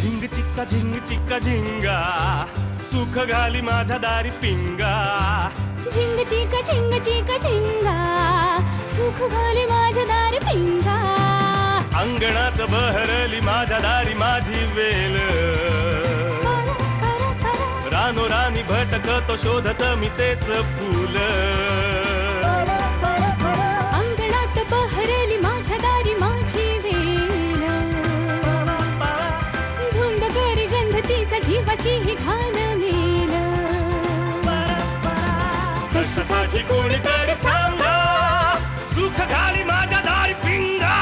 झिंग चिक्का झिंगा सुख घाली माझ्या दारी पिंगा झिंग चिका झिंगा सुख घाली माझ्या दारी पिंगा अंगणात बहरली माझ्या दारी माझी वेल रानो रानी भटकतो शोधत मी तेच फूल अंगणात बहरली माझ्या दारी माझी वेल धुंद करी गंध तिचा जीवाची ही घाण मेल कशासाठी कोणीतरी सांगा सुख घाली माझ्या दारी पिंगा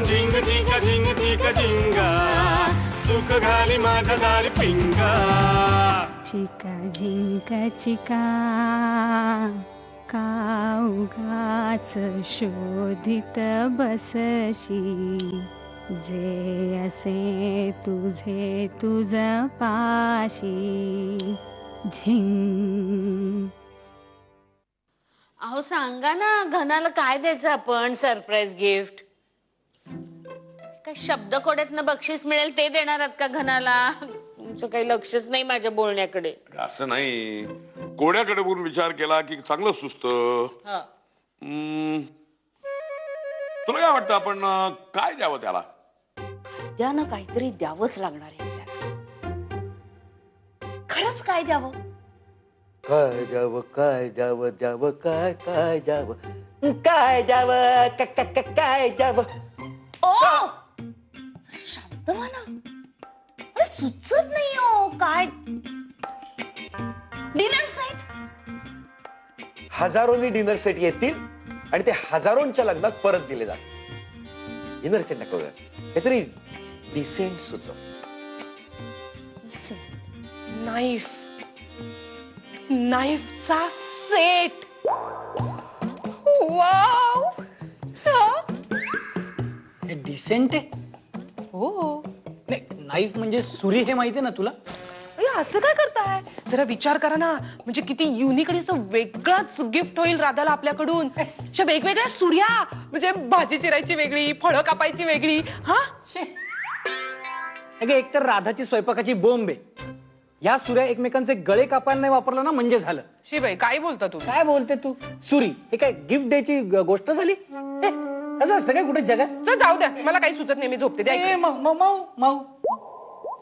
झिंग चिक्का झिंगा सुख घाली माझ्या दारी पिंगा चिका झिंका चिका का उगाच शोधित बसशी जे असे तुझे तुझ पाशी झिंग. अहो सांगा ना घनाला काय द्यायचं आपण सरप्राईज गिफ्ट. काय शब्द कोड्यातनं बक्षीस मिळेल ते देणार आहात का घनाला? तुमचं काही लक्षच नाही माझ्या बोलण्याकडे. असं नाही कोड्याकडे बघून विचार केला की चांगलं सुचतं. तुला काय वाटतं आपण काय द्यावं त्याला? द्या ना काहीतरी द्यावंच लागणार आहे आपल्याला. खरंच काय द्यावं? काय द्यावं काय द्यावं द्यावं काय काय द्यावं काय द्यावं काय द्यावं. ओ जरा शांत व्हा ना. अरे सुचत नाही हो काय. Dinner set. हजारोनी डिनर सेट येतील आणि ते हजारोंच्या लग्नात परत दिले जातील. डिनर सेट नको काहीतरी डिसेंट सुचव. नाईफ. नाईफचा सेट. वाव. हे डिसेंट आहे. हो. नाही नाईफ म्हणजे सुरी हे माहिती ना तुला? असं काय करताय? जरा विचार करा ना. म्हणजे किती युनिक आणि असं वेगळाच गिफ्ट होईल राधाला आपल्याकडून. अशा वेगवेगळ्या सुऱ्या म्हणजे भाजी चिरायची वेगळी फळं कापायची वेगळी. हा अगे एकतर राधाची स्वयंपाकाची बोंब आहे. या सुऱ्या एकमेकांचे गळे कापायला नाही वापरलं ना म्हणजे झालं. शिबाई काय बोलता तू? काय बोलते तू? सुरी हे काय गिफ्ट द्यायची गोष्ट झाली? असं असतं काय कुठे जगात? चल जाऊ द्या मला काही सुचत नाही. मी झोपते. द्या इकडे. माऊ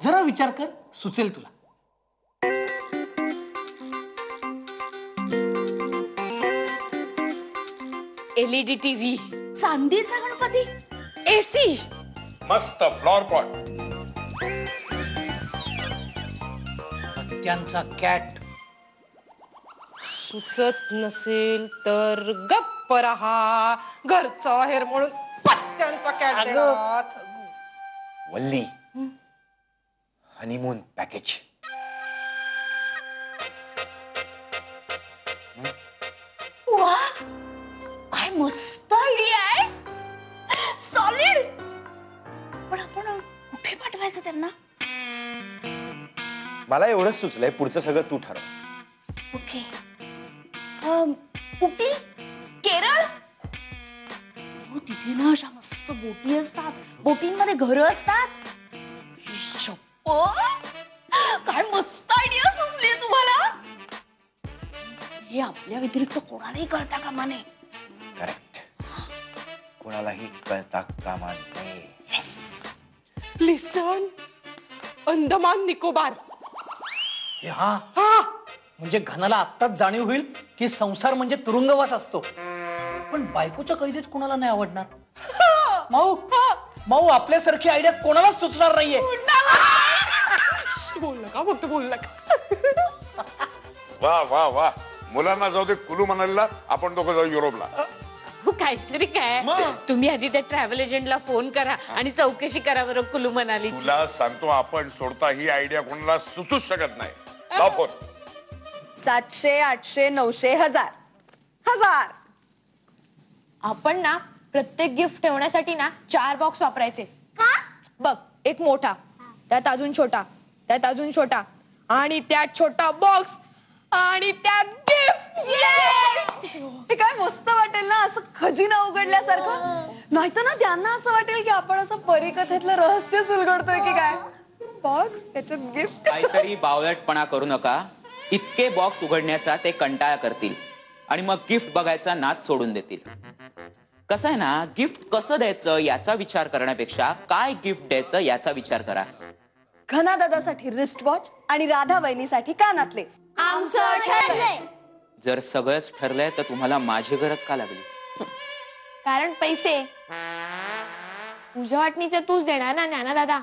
जरा विचार कर सुचेल तुला. LED TV. चांदीचा गणपती. एसी. मस्त फ्लॉवर पॉट. त्यांचा कॅट. सुचत नसेल तर गप्प रहा. घरचा आहेर म्हणून पत्त्यांचा कॅट देणार. वल्ली हनीमून पॅकेज. वा काय मस्त आयडिया आहे. सॉलिड. पण आपण कुठे पाठवायचं त्यांना? मला एवढंच सुचलंय पुढचं सगळं तू ठरव. ओके. उटी केरळ. हो तिथे ना अशा मस्त बोटी असतात. बोटींमध्ये घरं असतात. काय मस्त आयडिया सुचली तुम्हाला. हे आपल्या व्यतिरिक्त कोणालाही कळता कामा नये. करेक्ट. कोणालाही कळता कामा नये. लिसन अंदमान निकोबार. हा म्हणजे घनाला आत्ताच जाणीव होईल की संसार म्हणजे तुरुंगवास असतो. पण बायकोच्या कैदेत कुणाला नाही आवडणार? माऊ आपल्यासारखी आयडिया कोणालाच सुचणार नाहीये. बोल नका फक्त बोल नका. वा वा वा. मुलांना जाऊ दे कुलू मनालीला. आपण दोघं जाऊ युरोपला. काहीतरी काय तुम्ही आधी त्या ट्रॅव्हल एजंटला फोन करा आणि चौकशी करा बरं कुलू मनालीची. तुला सांगतो आपण सोडता ही आयडिया कोणाला सुचूच शकत नाही. लाव फोन. 700, 800, 900, 1000. आपण ना प्रत्येक गिफ्ट ठेवण्यासाठी ना 4 बॉक्स वापरायचे. का? बघ एक मोठा त्यात अजून छोटा त्यात अजून छोटा आणि त्यात छोटा बॉक्स आणि त्यात गिफ्ट. हे काय मस्त वाटेल ना असं खजिना उघडल्यासारखं. नाहीतर ना त्यांना असं वाटेल की आपण असं परीकथेतलं रहस्य सुलगडतोय की काय. बॉक्स त्याच्यात गिफ्ट. काहीतरी बावळटपणा करू नका. इतके बॉक्स उघडण्याचा ते कंटाळा करतील आणि मग गिफ्ट बघायचा नाद सोडून देतील. कसं आहे ना, गिफ्ट कसं द्यायचं याचा विचार करण्यापेक्षा काय गिफ्ट द्यायचं याचा विचार करा. घना दादासाठी रिस्ट वॉच आणि राधा वहिनीसाठी कानातले. आमचं ठरलंय. जर सगळंच ठरलंय तर तुम्हाला माझी गरज का लागली? कारण पैसे तुझ्या वाटणीचे तूच देणार ना ज्ञाना दादा.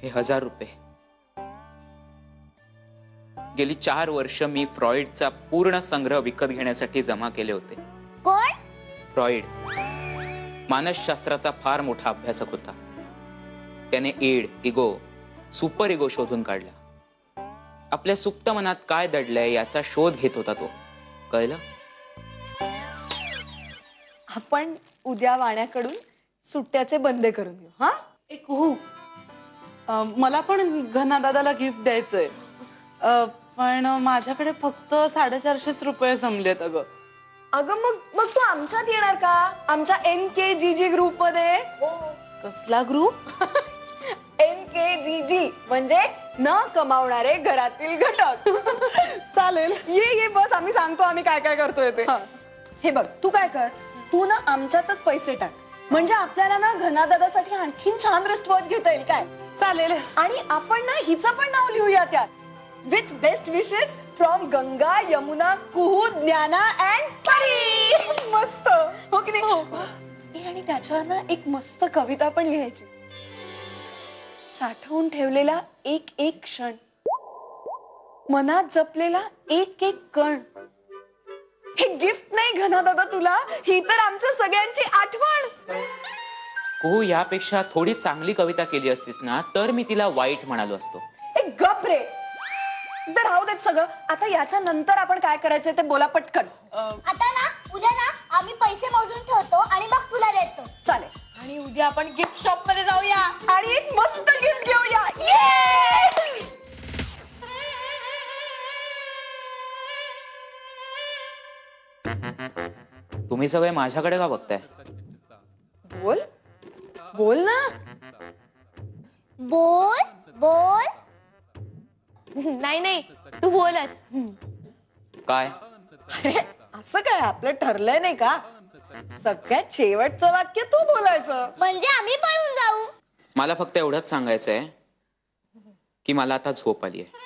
हे 1000 रुपये. गेली 4 वर्ष मी फ्रॉइडचा पूर्ण संग्रह विकत घेण्यासाठी जमा केले होते. कोण? फ्रॉइड मानसशास्त्राचा फार मोठा अभ्यासक होता. त्याने ईड, इगो, सुपर इगो शोधून काढला. आपल्या सुप्त मनात काय दडलंय याचा शोध घेत होता तो. कळलं? आपण उद्या वाण्याकडून सुट्ट्याचे बंदे करून घेऊ. हा एक हो, मला पण घना दादाला गिफ्ट द्यायचंय, पण माझ्याकडे फक्त 450 रुपये जमलेत. अगं अगं मग मग तू आमच्यात येणार का? आमच्या NKGG ग्रुप मध्ये. कसला ग्रुप? NKGG म्हणजे न कमावणारे घरातील घटक. चालेल, ये बस, आम्ही सांगतो आम्ही काय काय करतोय ते. हे बघ, तू काय कर, तू ना आमच्यातच पैसे टाक, म्हणजे आपल्याला ना घना दादासाठी आणखीन छान रिस्ट वॉच घेता येईल. काय? चालेल. आणि आपण ना हिचं पण नाव लिहूया त्यात. With best wishes from Ganga, Yamuna, Kuhu, Gyana and परी. मस्त हो की नाही? आणि त्याच्यावर ना एक मस्त कविता पण लिहायची. साठवून ठेवलेला एक एक क्षण, मनात जपलेला एक एक कण. हे गिफ्ट नाही घना दादा तुला, ही तर आमच्या सगळ्यांची आठवण. कुहू, यापेक्षा थोडी चांगली कविता केली असतीस ना तर मी तिला वाईट म्हणालो असतो. एक गप रे. तर राहू देत सगळं. आता याच्या नंतर आपण काय करायचंय ते बोला पटकन. आता ना उद्या ना आम्ही पैसे मोजून ठेवतो आणि मग तुला देतो. चालेल. आणि उद्या आपण गिफ्ट शॉप मध्ये जाऊया आणि एक मस्त गिफ्ट घेऊया. ये! तुम्ही सगळे माझ्याकडे का बघताय? बोल बोल ना. बोल बोल. नाही नाही तू बोलच. काय? अरे असं काय, आपलं ठरलंय नाही का? सगळ्यात शेवटचं वाक्य तू बोलायचं. म्हणजे आम्ही पळून जाऊ. मला फक्त एवढंच सांगायचंय की मला आता झोप आली आहे.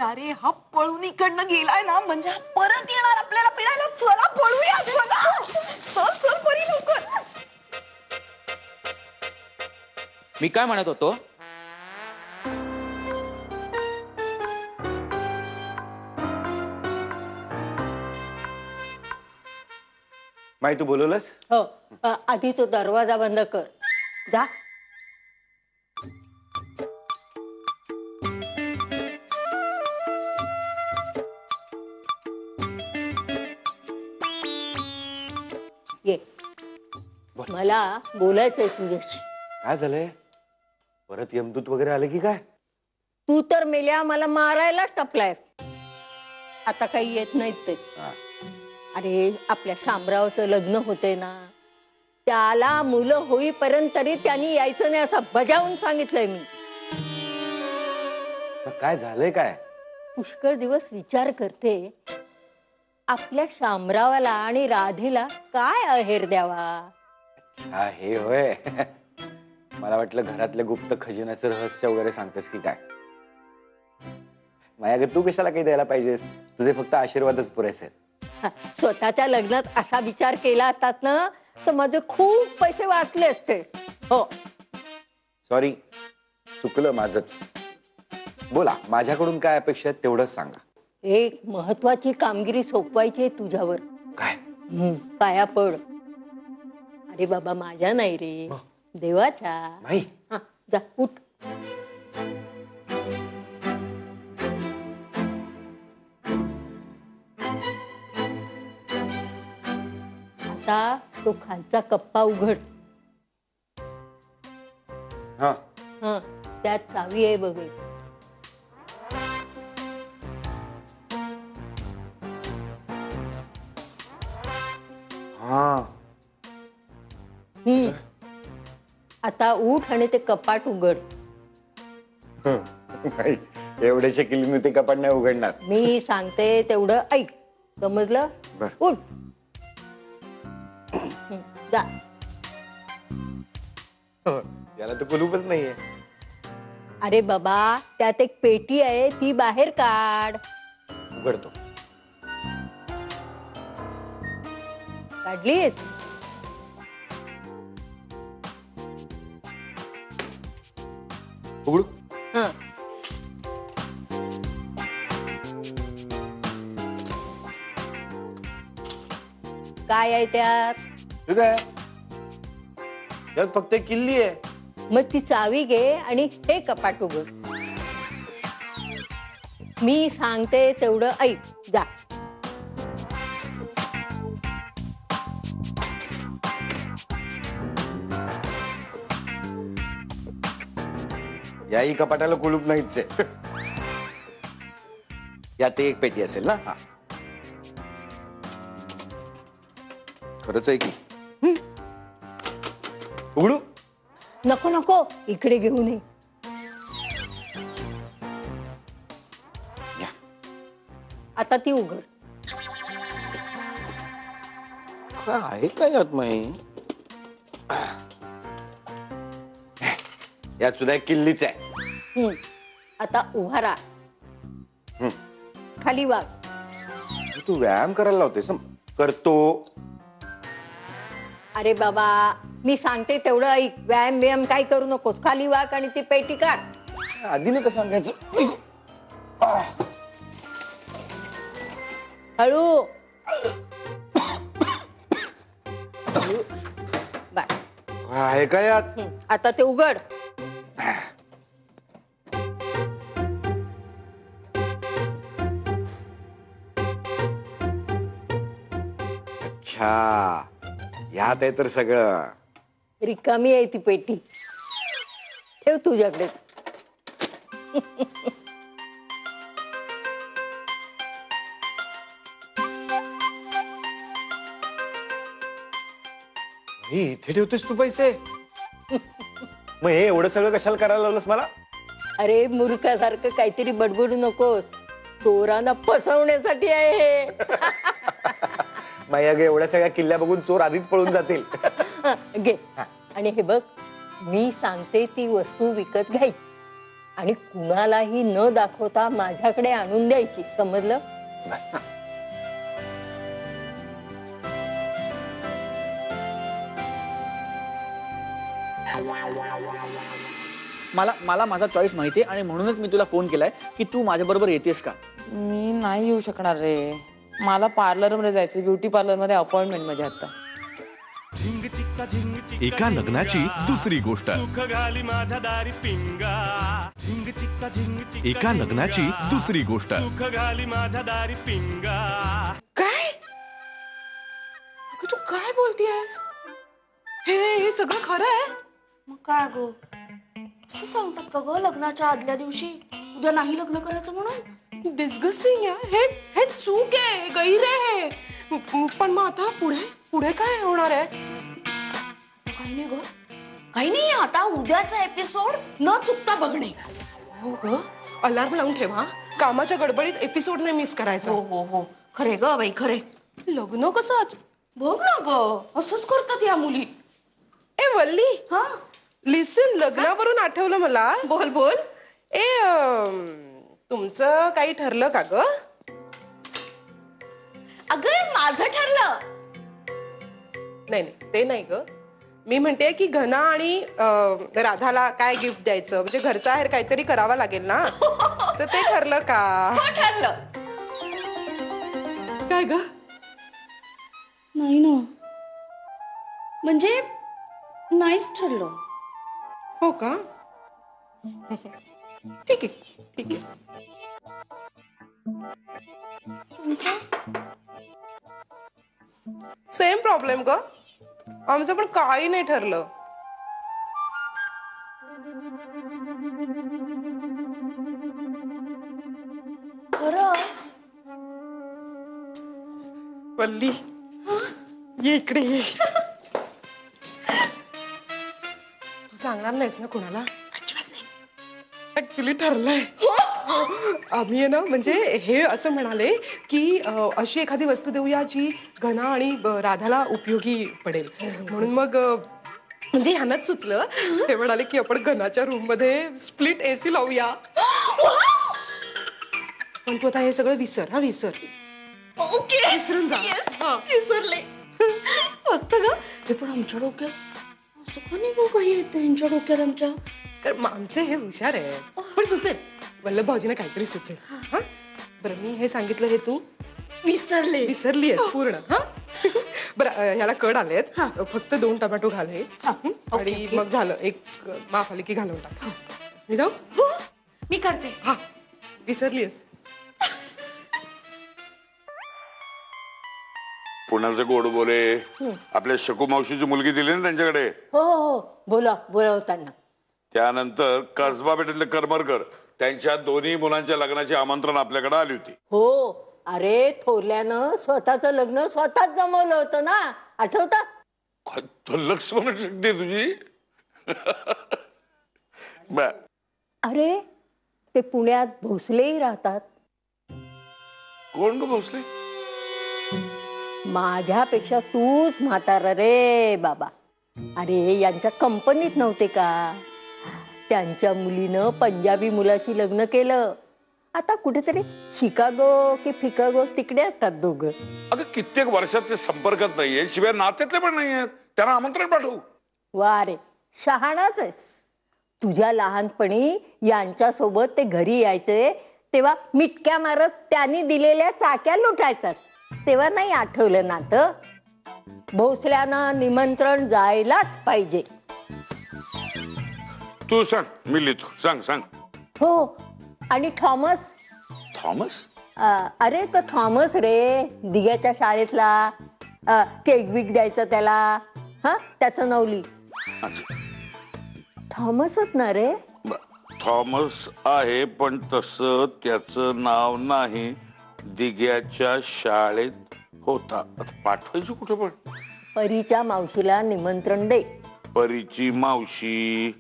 अरे हा पळून इकडनं गेलाय ना, म्हणजे हा परत येणार आपल्याला पिडायला. चला पळूया. चल चल परी लवकर. मी काय म्हणत होतो, माई तू बोलवलंस? हो, आधी तो दरवाजा बंद कर. जा. ये, मला बोलायचंय तुझ्याशी. काय झालंय? परत यमदूत वगैरे आले की काय? तू तर मेल्या मला मारायला टपलाय. आता काही येत नाहीत ते. अरे आपल्या शामरावचं लग्न होते ना, त्याला मुलं होईपर्यंत तरी त्यांनी यायचं नाही असं बजावून सांगितलंय मी. काय झालंय काय? पुष्कळ दिवस विचार करते, आपल्या शामरावाला आणि राधेला काय अहेर द्यावा. अच्छा हे होय. मला वाटलं घरातल्या गुप्त खजिन्याचं रहस्य वगैरे सांगतेस की काय. माया, तू कशाला काही द्यायला पाहिजेस? तुझे फक्त आशीर्वादच पुरेसे आहेत. स्वतःच्या लग्नात असा विचार केला असतात ना तर माझे खूप पैसे वाचले असते. हो, सॉरी, चुकलं माझंच. बोला, माझ्याकडून काय अपेक्षा आहेत तेवढंच सांगा. एक महत्वाची कामगिरी सोपवायची आहे तुझ्यावर. काय? पाया पड. अरे बाबा, माझ्या नाही रे, देवाच्या. नाही. हा, जा उठ. आता तो खालचा कप्पा उघड. हा हा त्यात चावी आहे बघ. हा आता उठ आणि ते कपाट उघड. नाही, एवढ्याशा किल्लीने ते कपाट नाही उघडणार. मी सांगते तेवढं ऐक, समजलं? बर. उठ. जा. याला तर कुलूपच नाहीये. अरे बाबा त्यात एक पेटी आहे ती बाहेर काढ. उघडतो. काढलीस? उघडू. हा. काय आहे त्यात? ठीक आहे, यात फक्त एक किल्ली आहे. मग ती चावी घे आणि हे कपाट उघड. मी सांगते तेवढं ऐक. जा. याही कपाटाला कुलूप नाहीच आहे. यात एक पेटी असेल ना. हा खरंच आहे की. उघडू. नको नको इकडे घेऊन ये. या. आता ती उघड. काय आहे काय यात माही? यात सुद्धा एक किल्लीच आहे. आता उभा राहा. खाली वाग. तू व्यायाम करायला लावतेस. करतो. अरे बाबा मी सांगते तेवढं ऐक. व्यायाम व्यायाम काय करू नकोस. खाली वाग आणि ती पेटी काढ. आधी नाही का सांगायचं? हळू. बाय. काय आहे का यात? आता ते उघड. अच्छा, यात आहे तर सगळं. रिकामी आहे ती पेटी. ठेव तुझ्याकडेच. इथे ठेवतेस तू पैसे? मग हे एवढं सगळं कशाला करायला लावलंस मला? अरे मूर्खासारखं काहीतरी बडबडू नकोस. चोरांना फसवण्यासाठी आहे हे. माया गे, एवढ्या सगळ्या किल्ल्या बघून चोर आधीच पळून जातील. घे. आणि हे बघ, मी सांगते ती वस्तू विकत घ्यायची आणि कुणालाही न दाखवता माझ्याकडे आणून द्यायची. समजलं? मला माझा चॉईस माहिती आहे आणि म्हणूनच मी तुला फोन केलाय की तू माझ्या बरोबर येतेस का? मी नाही येऊ शकणार रे. मला पार्लर मध्ये जायचं. ब्युटी पार्लर मध्ये अपॉइंटमेंट माझी आता. एका लग्नाची दुसरी गोष्ट. सुख घाली माझ्या दारी पिंगा. झिंग चिक्का झिंग चिक्का. एका लग्नाची दुसरी गोष्ट. सुख घाली माझ्या दारी पिंगा. काय? तू काय बोलतेयस? हे सगळं खरं आहे? मग काय गो, असं सांगतात का ग लग्नाच्या आदल्या दिवशी उद्या नाही लग्न करायचं म्हणून? डिस्गस्टिंग आहे हे. चूक आहे, गैर आहे. पण मग आता पुढे काय होणार आहे? काही नाही ग, काही नाही. आता उद्याचा एपिसोड न चुकता बघणे. हो ग, अलार्म लावून ठेवा. कामाच्या गडबडीत एपिसोड नाही मिस करायचा. हो हो खरे ग बाई खरे. लग्न कसं आज? बघ ना ग, असंच करतात या मुली. ए वल्ली, हा लिसन, लग्नावरून आठवलं मला. बोल बोल. ए तुमचं काही ठरलं का ग? अगं माझं ठरलं. नाही ते नाही ग. मी म्हणते की घना आणि राधाला काय गिफ्ट द्यायचं, म्हणजे घरचा आहेर काहीतरी करावा लागेल ना. तर ते ठरलं का? हो ठरलं. काय ग? नाही ना, म्हणजे नाहीच ठरलं. हो का? ठीक आहे. तुमचं? सेम प्रॉब्लेम ग. आमचं पण काही नाही ठरलं. खरंच वल्ली ये इकडे ये. तू सांगणार नाहीस ना कुणाला? अजिबात नाही. ऍक्च्युली ठरलंय. आम्ही आहे ना म्हणजे हे असं म्हणाले की अशी एखादी वस्तू देऊया जी घना आणि राधाला उपयोगी पडेल. म्हणून मग म्हणजे ह्यांनाच सुचलं. हे म्हणाले की आपण घनाच्या रूम मध्ये स्प्लिट एसी लावूया. पण तू आता हे सगळं विसर. हा विसर. ओके विसरून जा. विसरले. मस्त ग. ते पण आमच्या डोक्यात असं का नाही काही येतं यांच्या डोक्यात आमच्या. कारण आमचे हे हुशार आहे. पण सुचेल. वल्लभ भाऊजीने काहीतरी सुचेल. हा बरं मी हे सांगितलं हे तू विसरली आहेस पूर्ण. हा बरं ह्याला कड आलेत. फक्त 2 टोमॅटो घाल हे. आणि मग झालं. एक माफ आली की घालून टाक. मी जाऊ. मी करते. हा विसरली आहेस. पुण्याचे गोड बोले आपल्या शकू मावशीची मुलगी दिली ना त्यांच्याकडे. हो हो हो बोला बोलावताना. त्यानंतर कसबा पेठेतले करमरकर त्यांच्या दोन्ही मुलांच्या लग्नाची आमंत्रण आपल्याकडे आली होती. हो अरे थोरल्यानं स्वतःचं लग्न स्वतःच जमवलं होतं ना. आठवतं? लक्ष्मण शक्ती तुझी. अरे ते पुण्यात भोसलेही राहतात. कोण ग भोसले? माझ्यापेक्षा तूच म्हातारा रे बाबा. अरे यांच्या कंपनीत नव्हते का? त्यांच्या मुलीनं पंजाबी मुलाची लग्न केलं. आता कुठेतरी शिकागो की फिकागो तिकडे असतात दोघं. अगं कित्येक वर्षात ते संपर्कात नाहीये. शिवाय नात्यातले पण नाहीयेत. त्यांना आमंत्रण पाठवू. वा रे शहाणाच आहेस. तुझ्या लहानपणी यांच्या सोबत ते घरी यायचे तेव्हा मिटक्या मारत त्यांनी दिलेल्या चाक्या लुटायचास. तेव्हा नाही आठवलं नातं. भोसल्यानं निमंत्रण जायलाच पाहिजे. तू सांग मी लिहितो. सांग सांग. हो आणि थॉमस. थॉमस? अरे तो थॉमस रे दिग्याच्या शाळेतला. केक बिक द्यायचं त्याला. हा त्याचं नवली थॉमसच ना रे. थॉमस आहे पण तसं त्याचं नाव नाही. दिग्याच्या शाळेत होता. आता पाठवायची कुठे पण? परीच्या मावशीला निमंत्रण दे. परीची मावशी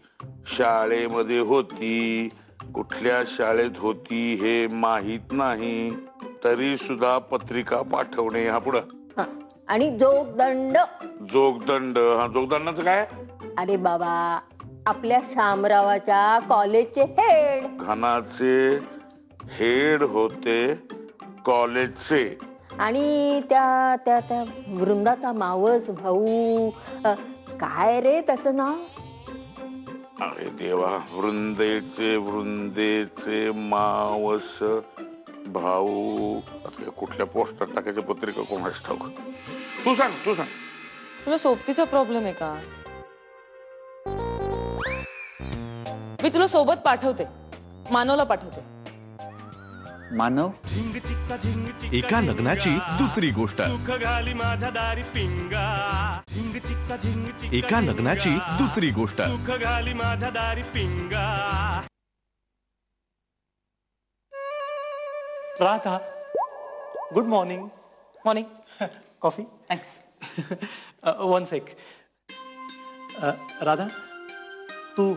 शाळेमध्ये होती. कुठल्या शाळेत होती हे माहित नाही. तरी सुद्धा पत्रिका पाठवणे. हा पुढं. आणि जोगदंड. जोगदंड. हा जोगदंडाचं काय? अरे बाबा आपल्या शामरावाच्या कॉलेजचे हेड. घनाचे हेड होते कॉलेजचे. आणि त्या त्या त्या वृंदाचा मावस भाऊ काय रे त्याचं नाव? अरे देवा. वृंदेचे मावस भाऊ. कुठल्या पोस्टात टाकायच्या पत्रिका कोणाच ठाऊक. तू सांग तू सांग. तुला सोबतीचा प्रॉब्लेम आहे का? मी तुला सोबत पाठवते. मानवला पाठवते. मानव एका लग्नाची दुसरी गोष्ट. एका लग्नाची दुसरी गोष्ट. Radha good morning. Morning. Coffee. Thanks. 1 सेक. राधा तू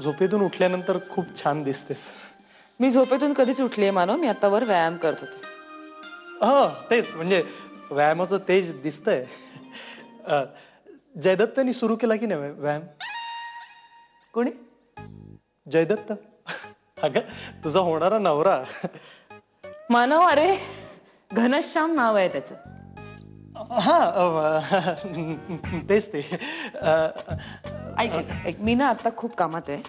झोपेतून उठल्यानंतर खूप छान दिसतेस. मी झोपेतून कधीच उठलीये मानव. मी आता वर व्यायाम करत होते. हो तेच म्हणजे व्यायामाचं तेज दिसतंय. जयदत्तनी सुरू केला की नाही व्यायाम? कोणी? जयदत्त. अगं तुझा होणारा नवरा. मानव अरे घनश्याम नाव आहे त्याचं. हा तेच ते. ऐक मी ना आता खूप कामात आहे.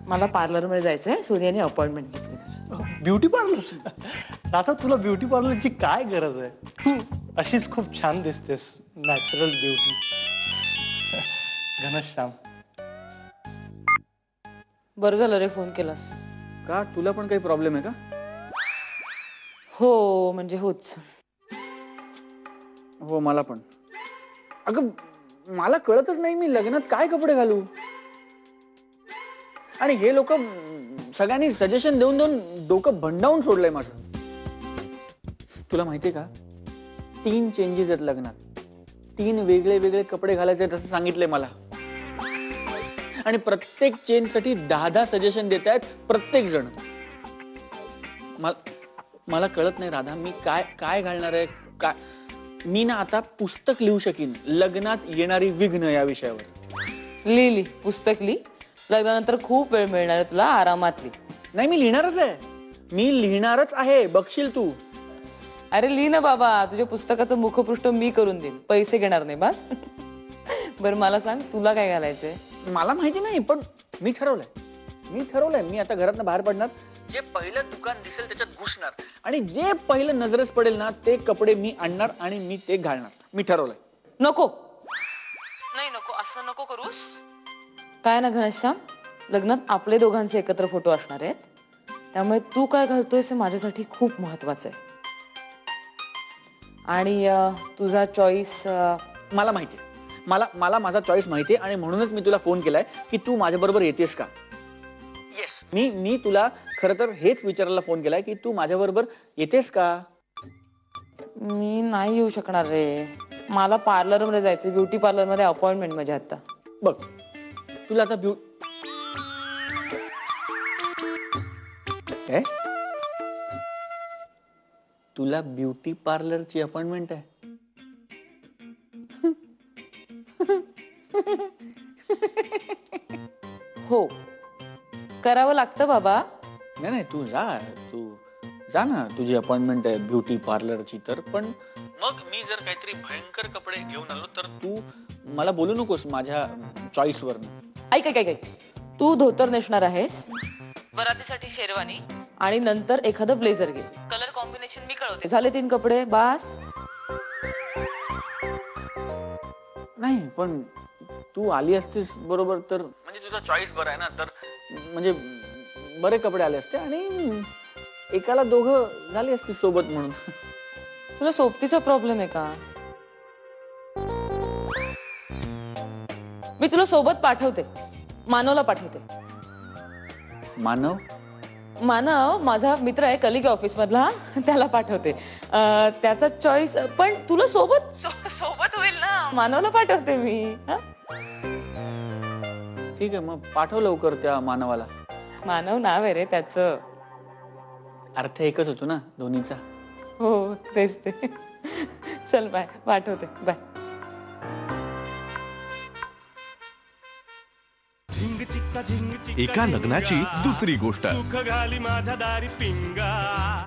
मला पार्लरमध्ये जायचंय. सूर्याने अपॉइंटमेंट घेतली. Beauty parlour? आता तुला ब्युटी पार्लरची काय गरज आहे? तू अशीच खूप छान दिसतेस. Natural beauty. घनश्याम. बरं झालं रे फोन केलास. का तुला पण काही प्रॉब्लेम आहे का? हो म्हणजे होच. हो मला पण. अगं मला कळतच नाही मी लग्नात काय कपडे घालू. आणि हे लोक सगळ्यांनी सजेशन देऊन देऊन डोकं भंडावून सोडलंय माझं. तुला माहितीये का 3 चेंजेस आहेत लग्नात. 3 वेगळे वेगळे कपडे घालायचे आहेत असं सांगितलंय मला. आणि प्रत्येक चेन साठी 10-10 सजेशन देत आहेत प्रत्येक जण. मला कळत नाही राधा मी काय काय घालणार आहे. काय मी ना आता पुस्तक लिहू शकीन लग्नात येणारी विघ्न या विषयावर. लिहिली पुस्तक लिही. लग्नानंतर खूप वेळ मिळणार आहे तुला आरामात लिही. नाही मी लिहिणारच आहे. मी लिहिणारच आहे बघशील तू. अरे लिही ना बाबा. तुझ्या पुस्तकाचं मुखपृष्ठ मी करून देईन. पैसे घेणार नाही बस. बरं मला सांग तुला काय घालायचंय. मला माहिती नाही पण मी ठरवलंय मी आता घरातनं बाहेर पडणार. जे पहिलं दुकान दिसेल त्याच्यात घुसणार आणि जे पहिलं नजरेस पडेल ना ते कपडे मी आणणार आणि मी ते घालणार. मी ठरवलंय. नको नाही नको असं नको करूस. काय ना घनश्याम लग्नात आपले दोघांचे एकत्र फोटो असणार आहेत. त्यामुळे तू काय घालतोयस हे माझ्यासाठी खूप महत्वाचं आहे. आणि तुझा चॉईस मला माहितीये. मला माझा चॉईस माहितीये आणि म्हणूनच मी तुला फोन केलाय की तू माझ्या बरोबर येतेस का. येस मी तुला खरं तर हेच विचारायला फोन केलाय की तू माझ्या बरोबर येतेस का. मी नाही येऊ शकणार रे. मला पार्लर मध्ये जायचं. ब्युटी पार्लर मध्ये अपॉइंटमेंट माझ्या आता. बघ तुला आता तुला ब्युटी पार्लरची अपॉइंटमेंट आहे. हो करावं लागतं बाबा. नाही तू जा ना. तुझी अपॉइंटमेंट आहे ब्युटी पार्लरची. तर पण मग मी जर काहीतरी भयंकर कपडे घेऊन आलो तर तू मला बोलू नकोस माझ्या चॉईस वर. ऐक तू धोतर नेसणार आहेस. बरातीसाठी शेरवानी आणि नंतर एखादं ब्लेझर घे. कलर कॉम्बिनेशन मी कळवते. झाले 3 कपडे बास. नाही पण तू आली असतीस बरोबर तर म्हणजे तुझा चॉईस बरा आहे ना. तर म्हणजे बरे कपडे आले असते आणि एकाला दोघं झाली असती सोबत म्हणून. तुला सोबतीचा प्रॉब्लेम आहे का. मी तुला सोबत पाठवते. मानवला पाठवते. मानव माझा मित्र आहे कलिग ऑफिस मधला. त्याला पाठवते. त्याचा चॉईस पण तुला सोबत होईल ना. मानवला पाठवते मी. ठीक आहे मग पाठव लवकर त्या मानवाला. मानव नाव आहे रे त्याचं. अर्थ एकच होतो ना दोन्हीचा. हो तेच ते. चल बाय पाठवते बाय. एका लग्नाची दुसरी गोष्ट.